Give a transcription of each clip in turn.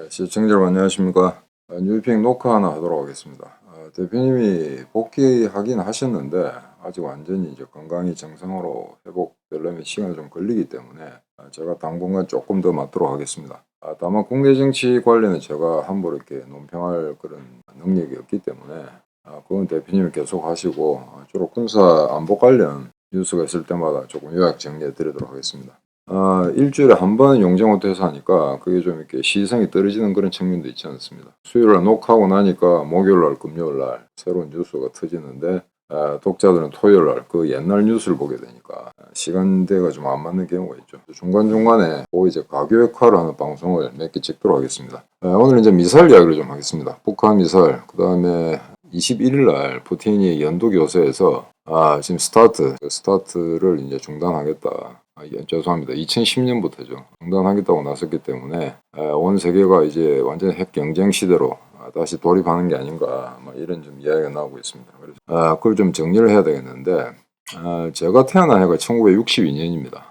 시청자 여러분 안녕하십니까. 뉴핑 녹화 하나 하도록 하겠습니다. 대표님이 복귀하긴 하셨는데 아직 완전히 이제 건강이 정상으로 회복되려면 시간이 좀 걸리기 때문에 제가 당분간 조금 더 맡도록 하겠습니다. 다만 국내 정치 관련은 제가 함부로 이렇게 논평할 그런 능력이 없기 때문에 그건 대표님이 계속 하시고 주로 군사 안보 관련 뉴스가 있을 때마다 조금 요약 정리해 드리도록 하겠습니다. 일주일에 한 번은 용정호텔에서 하니까 그게 좀 이렇게 시선이 떨어지는 그런 측면도 있지 않습니다. 수요일날 녹화하고 나니까 목요일날, 금요일날 새로운 뉴스가 터지는데 독자들은 토요일날 그 옛날 뉴스를 보게 되니까 시간대가 좀 안 맞는 경우가 있죠. 중간중간에 그 이제 가교역화를 하는 방송을 몇 개 찍도록 하겠습니다. 오늘 이제 미사일 이야기를 좀 하겠습니다. 북한 미사일, 그 다음에 21일날 푸틴이 연두교세에서 지금 스타트를 이제 중단하겠다. 죄송합니다. 2010년부터죠. 중단하겠다고 나섰기 때문에 온 세계가 이제 완전 핵 경쟁 시대로 다시 돌입하는 게 아닌가 이런 좀 이야기가 나오고 있습니다. 그래서 그걸 좀 정리를 해야 되겠는데 제가 태어난 해가 1962년입니다.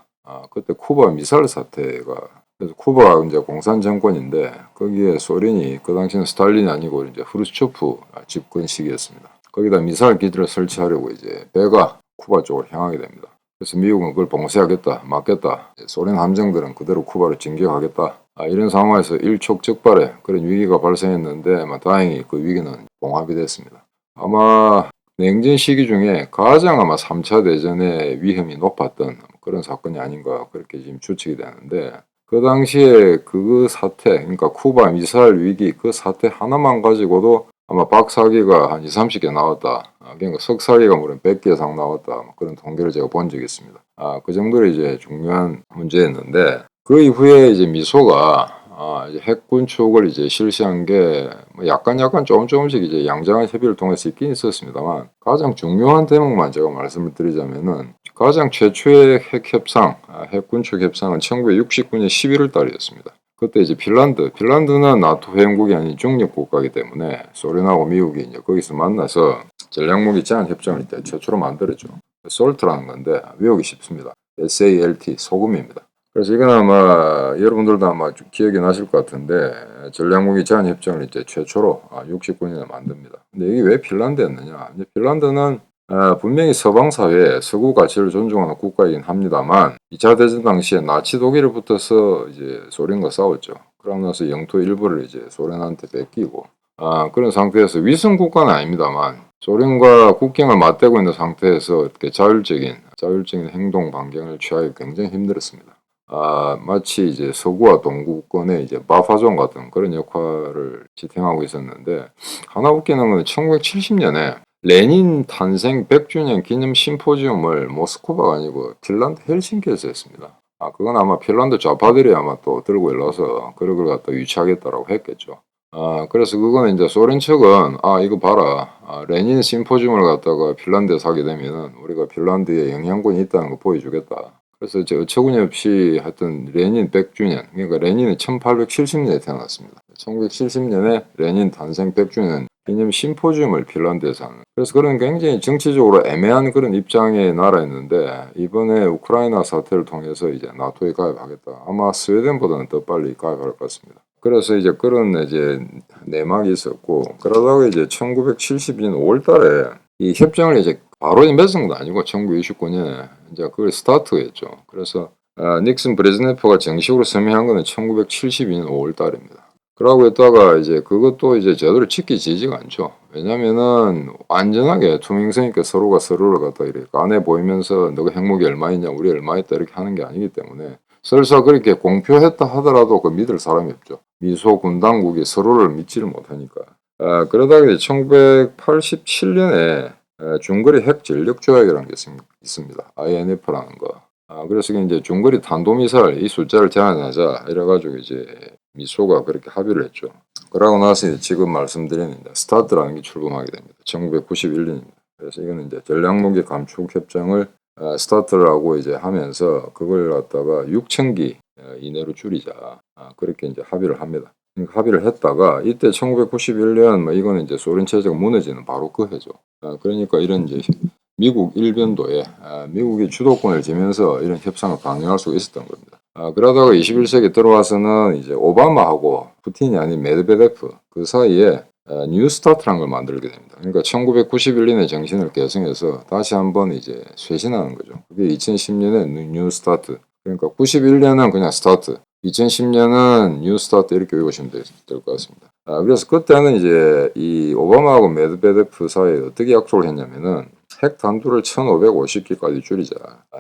그때 쿠바 미사일 사태가 그래서 쿠바가 이제 공산 정권인데 거기에 소련이 그 당시는 스탈린이 아니고 이제 후르츠초프 집권 시기였습니다. 거기다 미사일 기지를 설치하려고 이제 배가 쿠바 쪽으로 향하게 됩니다. 그래서 미국은 그걸 봉쇄하겠다, 막겠다. 소련 함정들은 그대로 쿠바를 진격하겠다. 이런 상황에서 일촉즉발의 그런 위기가 발생했는데 다행히 그 위기는 봉합이 됐습니다. 아마 냉전 시기 중에 가장 아마 3차 대전의 위험이 높았던 그런 사건이 아닌가 그렇게 지금 추측이 되는데 그 당시에 그 사태, 그러니까 쿠바 미사일 위기 그 사태 하나만 가지고도 아마 박사기가 한 20, 30개 나왔다. 그러니까 석사기가 무려 100개 이상 나왔다. 그런 통계를 제가 본 적이 있습니다. 그 정도로 이제 중요한 문제였는데 그 이후에 이제 미소가 이제 핵 군축을 이제 실시한 게 약간 조금씩 이제 양자간 협의를 통해서 있긴 있었습니다만 가장 중요한 대목만 제가 말씀을 드리자면은 가장 최초의 핵 협상, 핵 군축 협상은 1969년 11월 달이었습니다. 그때 이제 핀란드는 나토 회원국이 아닌 중립 국가이기 때문에 소련하고 미국이 이제 거기서 만나서 전략무기 제한 협정을 이제 최초로 만들었죠. 솔트라는 건데 외우기 쉽습니다. SALT 소금입니다. 그래서 이건 아마 여러분들도 아마 기억이 나실 것 같은데 전략무기 제한 협정을 이제 최초로 69년에 만듭니다. 근데 이게 왜 핀란드였느냐? 핀란드는 분명히 서방 사회에 서구 가치를 존중하는 국가이긴 합니다만 2차 대전 당시에 나치 독일을 붙어서 이제 소련과 싸웠죠. 그러고 나서 영토 일부를 이제 소련한테 뺏기고 그런 상태에서 위성 국가는 아닙니다만 소련과 국경을 맞대고 있는 상태에서 이렇게 자율적인 행동 반경을 취하기 굉장히 힘들었습니다. 마치 이제 서구와 동구권의 이제 마파존 같은 그런 역할을 지탱하고 있었는데 하나 웃기는 건 1970년에 레닌 탄생 100주년 기념 심포지움을 모스크바가 아니고 핀란드 헬싱키에서 했습니다. 그건 아마 핀란드 좌파들이 아마 또 들고 일러서 그걸 갖다 유치하겠다라고 했겠죠. 그래서 그거는 이제 소련 측은 이거 봐라. 레닌 심포지움을 갖다가 핀란드에서 하게 되면은 우리가 핀란드에 영향권이 있다는 거 보여주겠다. 그래서 이제 어처구니없이 하여튼 레닌 100주년, 그러니까 레닌은 1870년에 태어났습니다. 1970년에 레닌 탄생 100주년 기념 심포지움을 핀란드에서 하는. 그래서 그런 굉장히 정치적으로 애매한 그런 입장의 나라였는데 이번에 우크라이나 사태를 통해서 이제 나토에 가입하겠다. 아마 스웨덴보다는 더 빨리 가입할 것 같습니다. 그래서 이제 그런 이제 내막이 있었고 그러다가 이제 1970년 5월달에 이 협정을 이제 바로 맺은 건 아니고 1929년에 이제 그걸 스타트했죠. 그래서 닉슨 브레즈네프가 정식으로 서명한 거는 1972년 5월달입니다. 그러고 있다가 이제 그것도 이제 제대로 지켜지지가 않죠. 왜냐면은 완전하게 투명성 있게 서로가 서로를 갖다 이렇게 까내 보이면서 너가 핵무기 얼마 있냐 우리 얼마 있다 이렇게 하는 게 아니기 때문에 설사 그렇게 공표했다 하더라도 그 믿을 사람이 없죠. 미소 군당국이 서로를 믿지를 못하니까. 그러다가 이제 1987년에 중거리 핵 전력 조약이라는 게 있습니다. INF라는 거. 그래서 이제 중거리 탄도미사일 이 숫자를 제한하자 이래가지고 이제 미소가 그렇게 합의를 했죠. 그러고 나서 이제 지금 말씀드리는 스타트라는 게 출범하게 됩니다. 1991년입니다. 그래서 이거는 이제 전략무기 감축 협정을 스타트라고 이제 하면서 그걸 갖다가 6,000기 이내로 줄이자. 그렇게 이제 합의를 합니다. 합의를 했다가 이때 1991년 이거는 이제 소련 체제가 무너지는 바로 그 해죠. 그러니까 이런 이제 미국 일변도에 미국이 주도권을 쥐면서 이런 협상을 강행할 수가 있었던 겁니다. 그러다가 21세기 들어와서는 이제 오바마하고 푸틴이 아닌 메드베데프 그 사이에 뉴스타트라는 걸 만들게 됩니다. 그러니까 1991년의 정신을 계승해서 다시 한번 이제 쇄신하는 거죠. 그게 2010년의 뉴스타트. 그러니까 91년은 그냥 스타트, 2010년은 뉴스타트 이렇게 외우시면 될 것 같습니다. 그래서 그때는 이제 이 오바마하고 메드베데프 사이에 어떻게 약속을 했냐면은 핵 단두를 1550기까지 줄이자.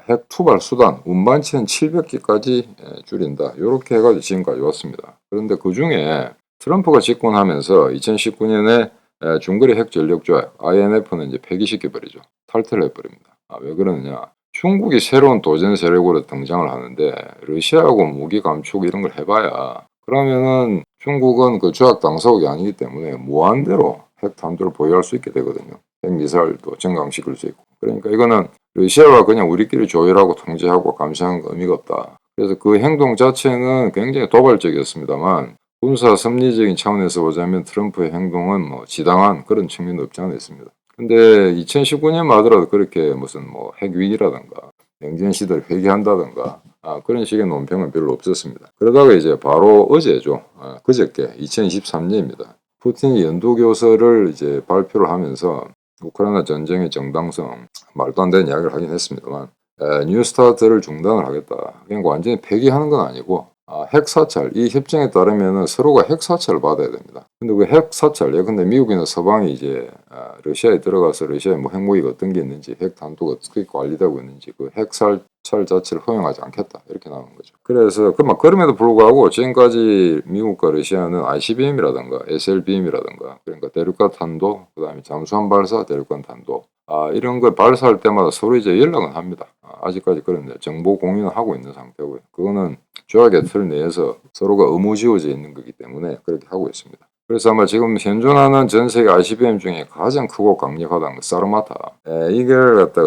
핵 투발 수단, 운반체는 700기까지 줄인다. 이렇게 해가지고 지금까지 왔습니다. 그런데 그 중에 트럼프가 집권하면서 2019년에 중거리 핵 전력 조약 INF는 이제 폐기시켜버리죠. 탈퇴를 해버립니다. 왜 그러느냐? 중국이 새로운 도전 세력으로 등장을 하는데 러시아하고 무기 감축 이런 걸 해봐야 그러면은 중국은 그 조약 당사국이 아니기 때문에 무한대로 핵 탄두를 보유할 수 있게 되거든요. 핵미사일도 증강시킬 수 있고. 그러니까 이거는 러시아가 그냥 우리끼리 조율하고 통제하고 감시하는 거 의미가 없다. 그래서 그 행동 자체는 굉장히 도발적이었습니다만 군사 섭리적인 차원에서 보자면 트럼프의 행동은 뭐 지당한 그런 측면도 없지 않아 있습니다. 근데 2019년만 하더라도 그렇게 무슨 뭐 핵위기라든가 냉전 시대를 회귀한다든가 그런 식의 논평은 별로 없었습니다. 그러다가 이제 바로 어제죠. 그저께 2023년입니다. 푸틴이 연도교서를 이제 발표를 하면서 우크라이나 전쟁의 정당성 말도 안 되는 이야기를 하긴 했습니다만 뉴스타트를 중단을 하겠다. 그러니까 완전히 폐기하는 건 아니고 핵 사찰, 이 협정에 따르면 서로가 핵 사찰을 받아야 됩니다. 근데 그 핵 사찰, 예컨대 미국이나 서방이 이제 러시아에 들어가서 러시아에 뭐 핵무기가 어떤 게 있는지, 핵 탄두가 어떻게 관리되고 있는지 그 핵 사찰 자체를 허용하지 않겠다 이렇게 나오는 거죠. 그래서 그럼에도 불구하고 지금까지 미국과 러시아는 ICBM이라든가 SLBM이라든가 그러니까 대륙간 탄도, 그다음에 잠수함 발사, 대륙간 탄도 이런 걸 발사할 때마다 서로 이제 연락은 합니다. 아직까지 그런데 정보 공유는 하고 있는 상태고요. 그거는 조약의 틀 내에서 서로가 의무지어져 있는 거기 때문에 그렇게 하고 있습니다. 그래서 아마 지금 현존하는 전 세계 ICBM 중에 가장 크고 강력하다는 거 사르마타. 이걸 갖다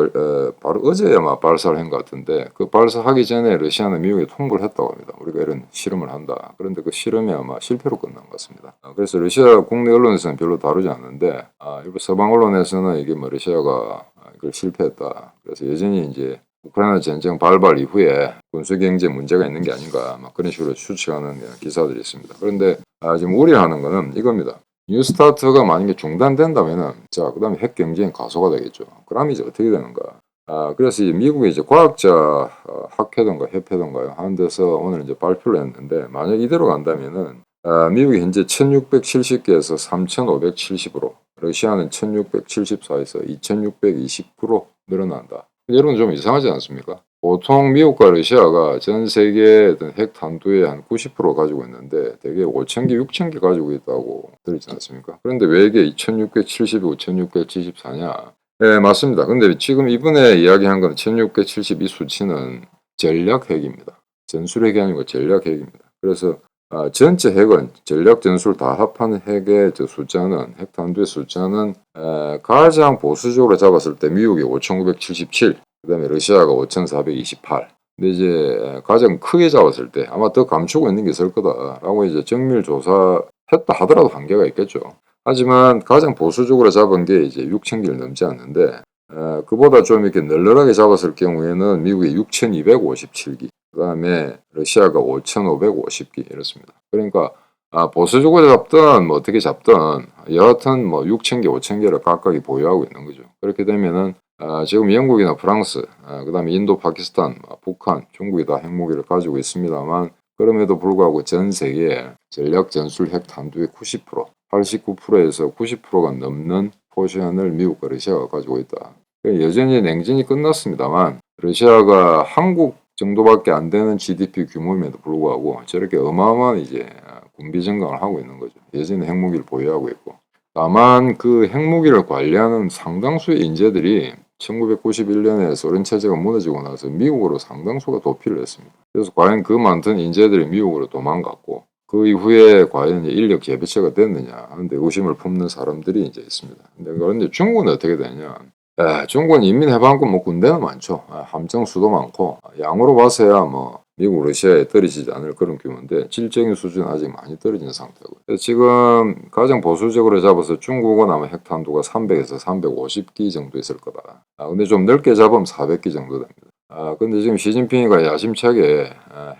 바로 어제 아마 발사를 한 것 같은데 그 발사하기 전에 러시아는 미국에 통보를 했다고 합니다. 우리가 이런 실험을 한다. 그런데 그 실험이 아마 실패로 끝난 것 같습니다. 그래서 러시아 국내 언론에서는 별로 다루지 않는데 일부 서방 언론에서는 이게 뭐 러시아가 이걸 실패했다. 그래서 여전히 이제 우크라이나 전쟁 발발 이후에 군수경제 문제가 있는 게 아닌가 막 그런 식으로 추측하는 기사들이 있습니다. 그런데 지금 우려하는 거는 이겁니다. 뉴스타트가 만약에 중단된다면은 그 다음에 핵 경쟁이 가소가 되겠죠. 그럼 이제 어떻게 되는가? 그래서 미국의 이제 과학자 학회던가 협회던가 하는 데서 오늘 이제 발표를 했는데 만약 이대로 간다면은 미국이 현재 1670개에서 3570으로 러시아는 1674에서 2620% 늘어난다. 여러분 좀 이상하지 않습니까? 보통 미국과 러시아가 전 세계의 핵 탄두의 한 90% 가지고 있는데 대개 5,000개, 6,000개 가지고 있다고 들었지 않습니까? 그런데 왜 이게 2,670, 5,674냐? 네, 맞습니다. 근데 지금 이번에 이야기한 건 1,670 이 수치는 전략 핵입니다. 전술 핵이 아니고 전략 핵입니다. 그래서 전체 핵은 전략 전술 다 합한 핵의 숫자는 핵 탄두의 숫자는 가장 보수적으로 잡았을 때 미국이 5,977, 그다음에 러시아가 5,428. 근데 이제 가장 크게 잡았을 때 아마 더 감추고 있는 게 있을 거다라고 이제 정밀 조사했다 하더라도 한계가 있겠죠. 하지만 가장 보수적으로 잡은 게 이제 6,000개를 넘지 않는데 그보다 좀 이렇게 널널하게 잡았을 경우에는 미국이 6,257기, 그 다음에 러시아가 5,550기 이렇습니다. 그러니까 보수적으로 잡든 뭐 어떻게 잡든 여하튼 뭐 6,000개, 5,000개를 각각이 보유하고 있는 거죠. 그렇게 되면은 지금 영국이나 프랑스, 그 다음에 인도, 파키스탄, 북한, 중국이 다 핵무기를 가지고 있습니다만 그럼에도 불구하고 전 세계에 전략 전술 핵 탄두의 90%, 89%에서 90%가 넘는 포션을 미국과 러시아가 가지고 있다. 여전히 냉전이 끝났습니다만 러시아가 한국 정도밖에 안 되는 GDP 규모임에도 불구하고 저렇게 어마어마한 이제 군비 증강을 하고 있는 거죠. 여전히 핵무기를 보유하고 있고. 다만 그 핵무기를 관리하는 상당수의 인재들이 1991년에 소련 체제가 무너지고 나서 미국으로 상당수가 도피를 했습니다. 그래서 과연 그 많던 인재들이 미국으로 도망갔고 그 이후에 과연 인력 재배치가 됐느냐 하는데 의심을 품는 사람들이 이제 있습니다. 그런데 중국은 어떻게 되냐? 중국은 인민해방군 뭐 군대는 많죠. 함정 수도 많고 양으로 봐서야 뭐 미국 러시아에 떨어지지 않을 그런 규모인데 질적인 수준은 아직 많이 떨어진 상태고 지금 가장 보수적으로 잡아서 중국은 아마 핵탄두가 300에서 350기 정도 있을 거다. 근데 좀 넓게 잡으면 400기 정도 됩니다. 근데 지금 시진핑이가 야심차게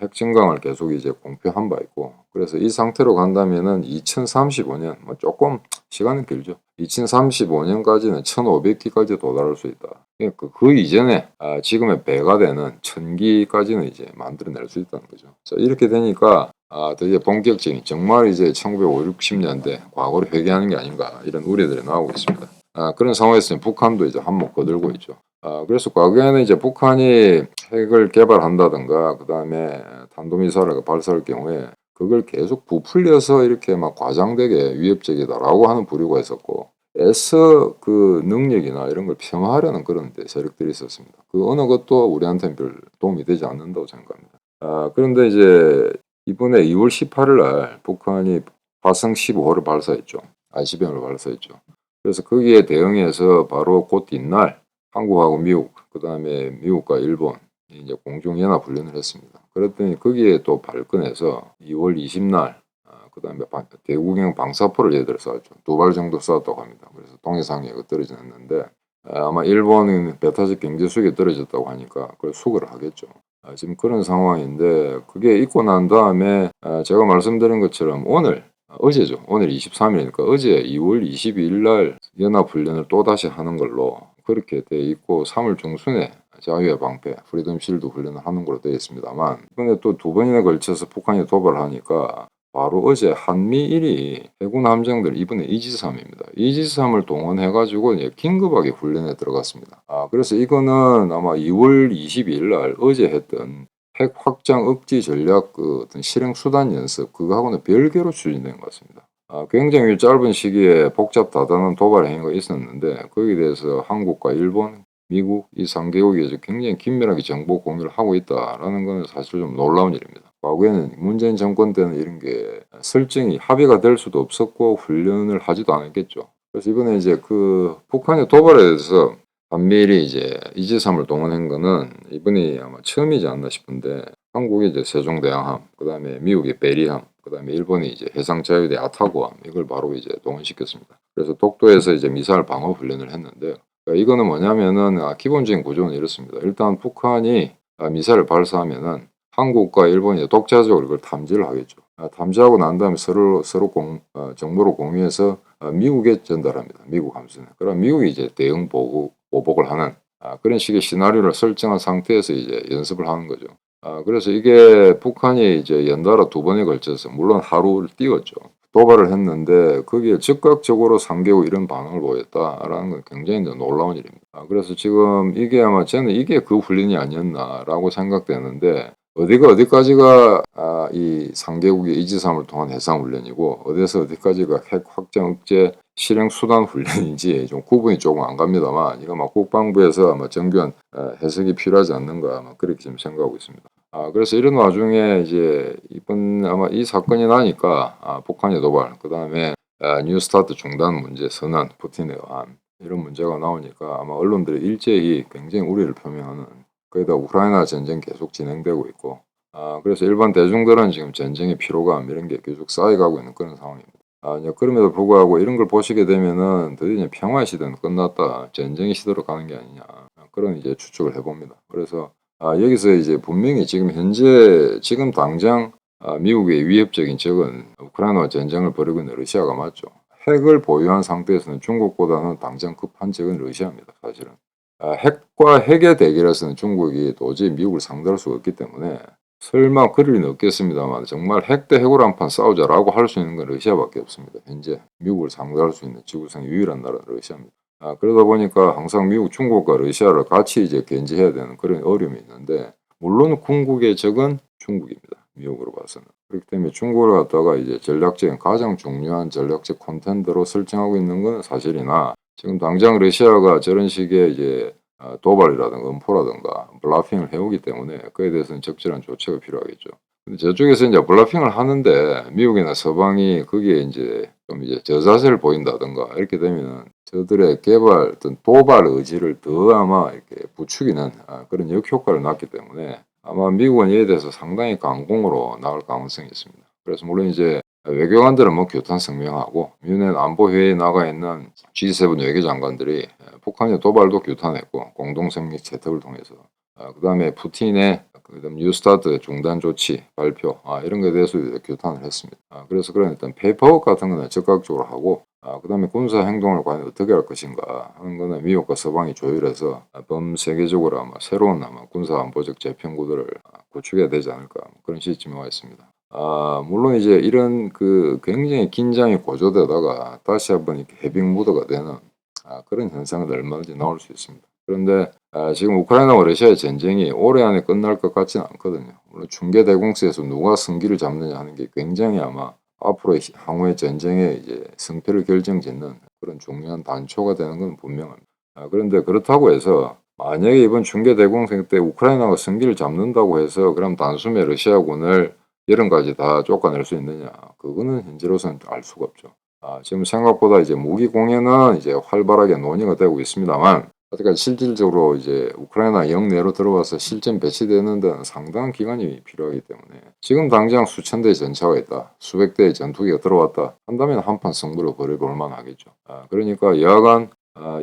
핵 증강을 계속 이제 공표한 바 있고, 그래서 이 상태로 간다면은 2035년, 뭐 조금 시간은 길죠. 2035년까지는 1500기까지 도달할 수 있다. 그러니까 그 이전에 지금의 배가 되는 1000기까지는 이제 만들어낼 수 있다는 거죠. 자, 이렇게 되니까 드디어 본격적인 정말 이제 1950, 60년대 과거를 회귀하는 게 아닌가 이런 우려들이 나오고 있습니다. 그런 상황에서 북한도 이제 한몫 거들고 있죠. 그래서 과거에는 이제 북한이 핵을 개발한다든가 그 다음에 탄도미사일을 발사할 경우에 그걸 계속 부풀려서 이렇게 막 과장되게 위협적이다라고 하는 부류가 있었고, 애써 그 능력이나 이런 걸 폄하하려는 그런 세력들이 있었습니다. 그 어느 것도 우리한테는 별 도움이 되지 않는다고 생각합니다. 그런데 이제 이번에 2월 18일 날 북한이 화성 15호를 발사했죠. ICBM을 발사했죠. 그래서 거기에 대응해서 바로 곧 뒷날 한국하고 미국, 그 다음에 미국과 일본 이제 공중연합 훈련을 했습니다. 그랬더니 거기에 또 발끈해서 2월 20날, 그 다음에 대구경 방사포를 얘들 쐈죠. 2발 정도 쐈다고 합니다. 그래서 동해상에 떨어졌는데 아마 일본은 배타적 경제수익이 떨어졌다고 하니까 그걸 수거를 하겠죠. 지금 그런 상황인데 그게 있고 난 다음에 제가 말씀드린 것처럼 어제죠. 오늘 23일이니까 어제 2월 22일 날 연합훈련을 또다시 하는 걸로 그렇게 돼 있고 3월 중순에 자유의 방패, 프리덤 실드 훈련을 하는 걸로 되어 있습니다만, 근데 또 2번이나 걸쳐서 북한이 도발을 하니까 바로 어제 한미일이 해군 함정들, 이번에 이지삼입니다. 이지삼을 동원해가지고 긴급하게 훈련에 들어갔습니다. 그래서 이거는 아마 2월 22일 날 어제 했던 핵 확장 억지 전략 그 어떤 실행 수단 연습 그거하고는 별개로 추진된 것 같습니다. 굉장히 짧은 시기에 복잡 다단한 도발 행위가 있었는데 거기에 대해서 한국과 일본, 미국 이 3개국이 굉장히 긴밀하게 정보 공유를 하고 있다라는 것은 사실 좀 놀라운 일입니다. 과거에는 문재인 정권 때는 이런 게 설정이 합의가 될 수도 없었고 훈련을 하지도 않았겠죠. 그래서 이번에 이제 그 북한의 도발에 대해서 한미일이 이제 이지삼을 동원한 거는 이번이 아마 처음이지 않나 싶은데, 한국이 이제 세종대왕함, 그 다음에 미국의 베리함, 그 다음에 일본이 이제 해상자유대 아타고함 이걸 바로 이제 동원시켰습니다. 그래서 독도에서 이제 미사일 방어 훈련을 했는데, 이거는 뭐냐면은 기본적인 구조는 이렇습니다. 일단 북한이 미사일을 발사하면은 한국과 일본이 독자적으로 이걸 탐지를 하겠죠. 탐지하고 난 다음에 서로 정보를 공유해서 미국에 전달합니다. 미국 함선에. 그럼 미국이 이제 대응 보복을 하는 그런 식의 시나리오를 설정한 상태에서 이제 연습을 하는 거죠. 그래서 이게 북한이 이제 연달아 2번에 걸쳐서 물론 하루를 띄웠죠. 도발을 했는데 거기에 즉각적으로 3개국 이런 반응을 보였다라는 건 굉장히 놀라운 일입니다. 그래서 지금 이게 아마 저는 이게 그 훈련이 아니었나라고 생각되는데, 어디가 어디까지가 이 3개국의 이지삼을 통한 해상훈련이고 어디서 어디까지가 핵 확장 억제 실행 수단 훈련인지 좀 구분이 조금 안 갑니다만, 이거 막 국방부에서 아마 정교한 해석이 필요하지 않는가 아마 그렇게 좀 생각하고 있습니다. 그래서 이런 와중에 이제 이번 아마 이 사건이 나니까 북한의 도발, 그 다음에 뉴스타트 중단 문제, 선언, 푸틴의 의한 이런 문제가 나오니까 아마 언론들이 일제히 굉장히 우려를 표명하는, 거기다 우크라이나 전쟁 계속 진행되고 있고, 그래서 일반 대중들은 지금 전쟁의 피로감 이런 게 계속 쌓여가고 있는 그런 상황입니다. 이제 그럼에도 불구하고 이런 걸 보시게 되면은 드디어 이제 평화의 시대는 끝났다, 전쟁의 시대로 가는 게 아니냐, 그런 이제 추측을 해봅니다. 그래서 여기서 이제 분명히 지금 현재 지금 당장 미국의 위협적인 적은 우크라이나와 전쟁을 벌이고 있는 러시아가 맞죠. 핵을 보유한 상태에서는 중국보다는 당장 급한 적은 러시아입니다. 사실은. 핵과 핵의 대결에서는 중국이 도저히 미국을 상대할 수가 없기 때문에, 설마 그럴 리는 없겠습니다만 정말 핵 대 핵으로 한판 싸우자라고 할 수 있는 건 러시아밖에 없습니다. 현재 미국을 상대할 수 있는 지구상 유일한 나라는 러시아입니다. 그러다 보니까 항상 미국, 중국과 러시아를 같이 이제 견제해야 되는 그런 어려움이 있는데, 물론 궁극의 적은 중국입니다. 미국으로 봐서는. 그렇기 때문에 중국을 갖다가 이제 전략적인 가장 중요한 전략적 콘텐더로 설정하고 있는 건 사실이나, 지금 당장 러시아가 저런 식의 이제 도발이라든가 음포라든가 블라핑을 해오기 때문에 그에 대해서는 적절한 조처가 필요하겠죠. 근데 저쪽에서 이제 블라핑을 하는데 미국이나 서방이 거기에 이제 좀 이제 저자세를 보인다든가 이렇게 되면 저들의 개발 어떤 도발 의지를 더 아마 이렇게 부추기는 그런 역효과를 낳기 때문에 아마 미국은 이에 대해서 상당히 강공으로 나올 가능성이 있습니다. 그래서 물론 이제 외교관들은 뭐 규탄 성명하고 유엔 안보회의에 나가 있는 G7 외교장관들이 북한의 도발도 규탄했고 공동성명 채택을 통해서 그다음에 푸틴의 그다음 뉴스타트 중단 조치 발표 이런 거에 대해서 이제 규탄을 했습니다. 그래서 그런 일단 페이퍼워크 같은 거는 적극적으로 하고 그다음에 군사 행동을 과연 어떻게 할 것인가 하는 거는 미국과 서방이 조율해서 범세계적으로 아마 새로운 군사 안보적 재평구도를 구축해야 되지 않을까 그런 시점에 와 있습니다. 물론 이제 이런 굉장히 긴장이 고조되다가 다시 한번 이렇게 해빙 무드가 되는 그런 현상은 얼마든지 나올 수 있습니다. 그런데 지금 우크라이나와 러시아의 전쟁이 올해 안에 끝날 것 같지는 않거든요. 물론 중계대공세에서 누가 승기를 잡느냐 하는 게 굉장히 아마 앞으로 향후의 전쟁의 이제 승패를 결정짓는 그런 중요한 단초가 되는 건 분명합니다. 그런데 그렇다고 해서 만약에 이번 중계대공세 때 우크라이나가 승기를 잡는다고 해서 그럼 단숨에 러시아군을 여름까지 다 쫓아낼 수 있느냐? 그거는 현재로서는 알 수가 없죠. 지금 생각보다 이제 무기 공여는 이제 활발하게 논의가 되고 있습니다만 아직까지 실질적으로 이제 우크라이나 영내로 들어와서 실전 배치되는 데는 상당한 기간이 필요하기 때문에 지금 당장 수천 대의 전차가 있다, 수백 대의 전투기가 들어왔다 한다면 한판 승부를 벌여볼 만하겠죠. 그러니까 여하간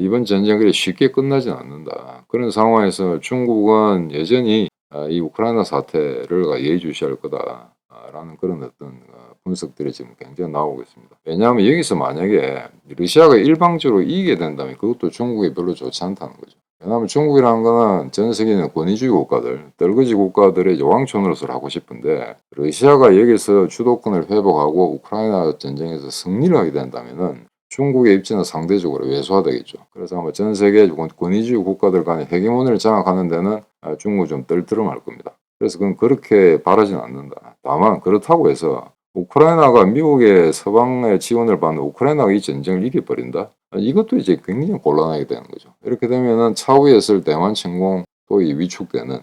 이번 전쟁이 쉽게 끝나진 않는다. 그런 상황에서 중국은 여전히 이 우크라이나 사태를 예의주시할 거다라는 그런 어떤 분석들이 지금 굉장히 나오고 있습니다. 왜냐하면 여기서 만약에 러시아가 일방적으로 이기게 된다면 그것도 중국에 별로 좋지 않다는 거죠. 왜냐하면 중국이라는 거는 전 세계는 권위주의 국가들, 떨거지 국가들의 왕초노릇을 하고 싶은데 러시아가 여기서 주도권을 회복하고 우크라이나 전쟁에서 승리를 하게 된다면은 중국의 입지는 상대적으로 왜소화되겠죠. 그래서 아마 전 세계 권위주의 국가들 간의 헤게모니를 장악하는 데는 중국이 좀 떨떠름할 겁니다. 그래서 그건 그렇게 바라지는 않는다. 다만 그렇다고 해서 우크라이나가 미국의 서방의 지원을 받는 우크라이나가 이 전쟁을 이겨버린다? 이것도 이제 굉장히 곤란하게 되는 거죠. 이렇게 되면은 차후에 있을 대만 침공 또 위축되는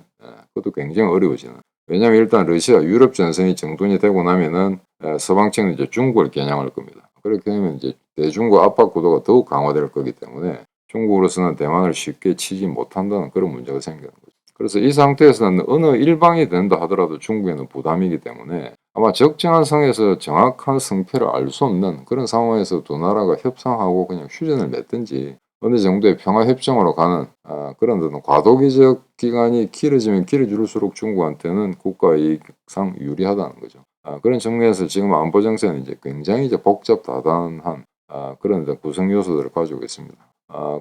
그것도 굉장히 어려워지는. 왜냐하면 일단 러시아 유럽 전선이 정돈이 되고 나면은 서방 측은 이제 중국을 겨냥할 겁니다. 그렇게 되면 이제 대중국 압박 구도가 더욱 강화될 거기 때문에 중국으로서는 대만을 쉽게 치지 못한다는 그런 문제가 생기는 거죠. 그래서 이 상태에서는 어느 일방이 된다 하더라도 중국에는 부담이기 때문에 아마 적정한 선에서 정확한 승패를 알 수 없는 그런 상황에서 두 나라가 협상하고 그냥 휴전을 맺든지 어느 정도의 평화협정으로 가는 그런 어떤 과도기적 기간이 길어지면 길어질수록 중국한테는 국가 이익상 유리하다는 거죠. 그런 측면에서 지금 안보 정세는 이제 굉장히 이제 복잡다단한 그런 구성 요소들을 가지고 있습니다.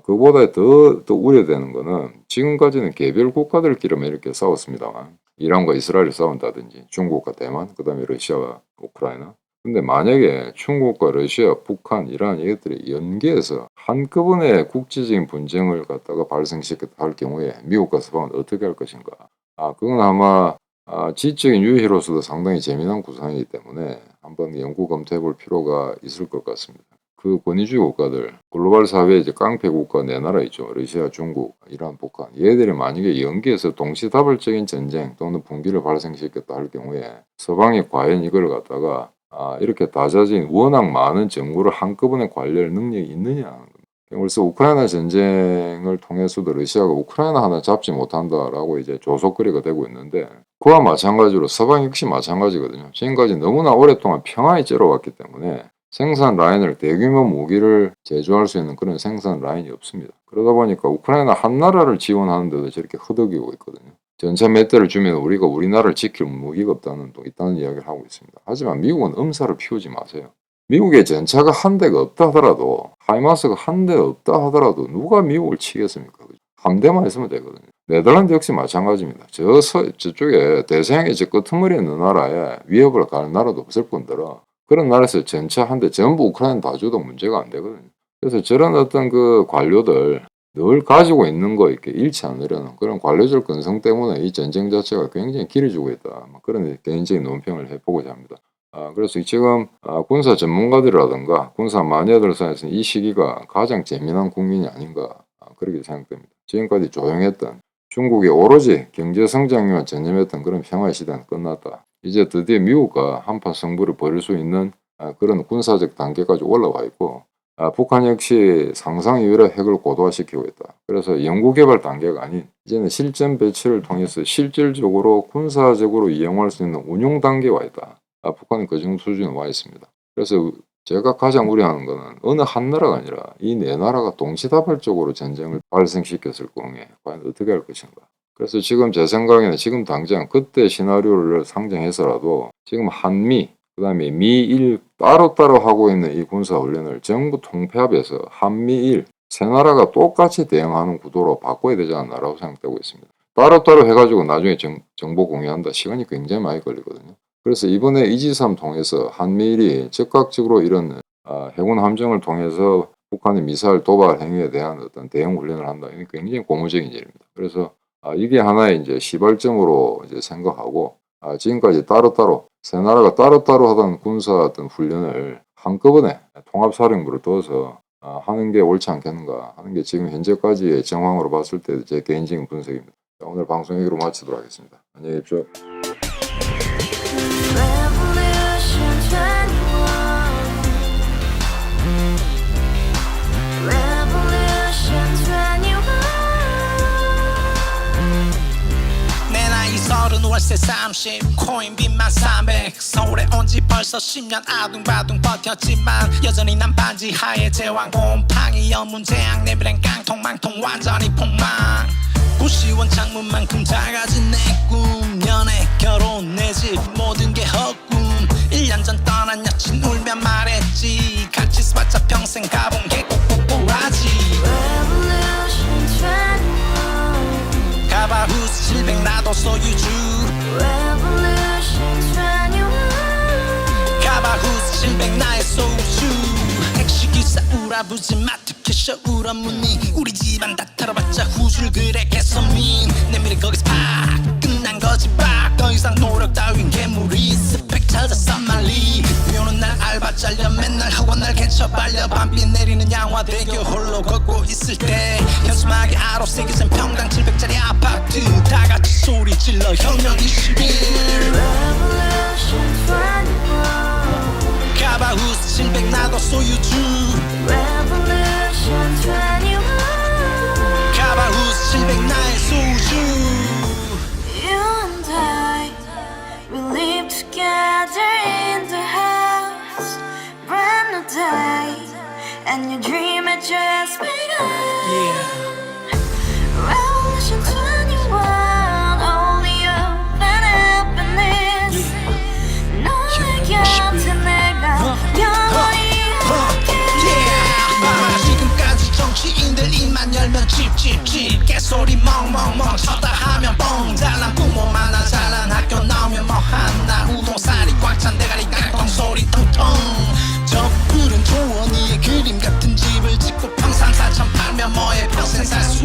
그보다 더 우려되는 거는 지금까지는 개별 국가들끼리만 이렇게 싸웠습니다만 이란과 이스라엘이 싸운다든지 중국과 대만, 그 다음에 러시아와 우크라이나. 근데 만약에 중국과 러시아, 북한, 이란 이것들이 연계해서 한꺼번에 국제적인 분쟁을 갖다가 발생시켰다 할 경우에 미국과 서방은 어떻게 할 것인가? 그건 아마 지적인 유희로서도 상당히 재미난 구상이기 때문에 한번 연구 검토해 볼 필요가 있을 것 같습니다. 그 권위주의 국가들, 글로벌 사회에 이제 깡패 국가 네 나라 있죠. 러시아, 중국, 이란, 북한. 얘들이 만약에 연계해서 동시다발적인 전쟁 또는 분기를 발생시켰다 할 경우에 서방이 과연 이걸 갖다가 이렇게 다자진 워낙 많은 정부를 한꺼번에 관리할 능력이 있느냐 하는 겁니다. 그래서 우크라이나 전쟁을 통해서도 러시아가 우크라이나 하나 잡지 못한다라고 이제 조속거리가 되고 있는데 그와 마찬가지로 서방 역시 마찬가지거든요. 지금까지 너무나 오랫동안 평화에 쩔어왔기 때문에 생산 라인을 대규모 무기를 제조할 수 있는 그런 생산 라인이 없습니다. 그러다 보니까 우크라이나 한 나라를 지원하는데도 저렇게 허덕이고 있거든요. 전차 몇 대를 주면 우리가 우리나라를 지킬 무기가 있다는 이야기를 하고 있습니다. 하지만 미국은 음사를 피우지 마세요. 미국의 전차가 한 대가 없다 하더라도 하이마스가 한 대가 없다 하더라도 누가 미국을 치겠습니까? 함대만 있으면 되거든요. 네덜란드 역시 마찬가지입니다. 저쪽에 대서양의 저 끄트머리에 있는 나라에 위협을 가할 나라도 없을 뿐더러 그런 나라에서 전차 한 대 전부 우크라이나 다 줘도 문제가 안 되거든요. 그래서 저런 어떤 그 관료들 늘 가지고 있는 거 이렇게 잃지 않으려는 그런 관료적 근성 때문에 이 전쟁 자체가 굉장히 길어지고 있다. 그런 개인적인 논평을 해보고자 합니다. 그래서 지금 군사 전문가들이라든가 군사 마니아들 사이에서는 이 시기가 가장 재미난 국면이 아닌가 그렇게 생각됩니다. 지금까지 조용했던 중국이 오로지 경제 성장에만 전념했던 그런 평화의 시대는 끝났다. 이제 드디어 미국과 한파 승부를 벌일 수 있는 그런 군사적 단계까지 올라와 있고 북한 역시 상상 이외의 핵을 고도화시키고 있다. 그래서 연구개발 단계가 아닌 이제는 실전 배치를 통해서 실질적으로 군사적으로 이용할 수 있는 운용 단계에 와 있다. 북한은 그 정도 수준에 와 있습니다. 그래서 제가 가장 우려하는 것은 어느 한 나라가 아니라 이 네 나라가 동시다발적으로 전쟁을 발생시켰을 경우에 과연 어떻게 할 것인가. 그래서 지금 제 생각에는 지금 당장 그때 시나리오를 상정해서라도 지금 한미 그다음에 미일 따로따로 하고 있는 이 군사훈련을 전부 통폐합해서 한미일 세 나라가 똑같이 대응하는 구도로 바꿔야 되지 않나라고 생각되고 있습니다. 따로따로 해가지고 나중에 정보 공유한다. 시간이 굉장히 많이 걸리거든요. 그래서 이번에 이지삼 통해서 한미일이 즉각적으로 이런 해군 함정을 통해서 북한의 미사일 도발 행위에 대한 어떤 대응 훈련을 한다. 이게 굉장히 고무적인 일입니다. 그래서 이게 하나의 이제 시발점으로 이제 생각하고 지금까지 따로따로 세 나라가 따로따로 하던 군사 어떤 훈련을 한꺼번에 통합사령부를 둬서 하는 게 옳지 않겠는가 하는 게 지금 현재까지의 정황으로 봤을 때 제 개인적인 분석입니다. 자, 오늘 방송 여기로 마치도록 하겠습니다. 안녕히 계십시오. 서른 월세 30 코인빚만 300 서울에 온지 벌써 10년 아둥바둥 버텼지만 여전히 난 반지 하에 제왕 곰팡이 연문제약 내비랭 깡통 망통 완전히 폭망 고시원 창문만큼 작아진 내 꿈 연애 결혼 내 집 모든 게 헛꿈 1년 전 떠난 여친 울며 말했지 같이 써봤자 평생 가본 게 꼭꼭꼬라지 가바후스 700 나도 소유주 가바후스 700 나의 소주 택시기사 우라부지 마트 캐셔 울어무니 우리 집안 다 털어봤자 후줄 그래 개선민 내미래 거기서 팍 끝난 거지 팍 더 이상 노력 따윈 괴물이 스펙 찾아서 말리 비오는 날 알바 잘려 맨날 학원 날 개쳐 발려 밤비 내리는 양화대교 홀로 걷고 있을 때 현수막에 아로 새겨진 평당 700짜리 아파트 다같이 소리 질러 혁명 21 가바후스 700 나도 소유주 가바후스 700 나의 소주 live together in the house, brand new day, and your dream had just begun. Revolution 21, only open happiness. 너의 곁에 내가 영원히 함께. 지금까지 정치인들 입만 열면 찝찝찝 개소리 멍멍멍 쳤다 하면 뻥 잘난 부모 만나 잘난 학교 나오면 뭐하나 우동살이 꽉 찬 대가리 깡통 소리 텅텅 저 푸른 조원이의 그림 같은 집을 짓고 평상 4천 팔면 뭐해 평생 살 수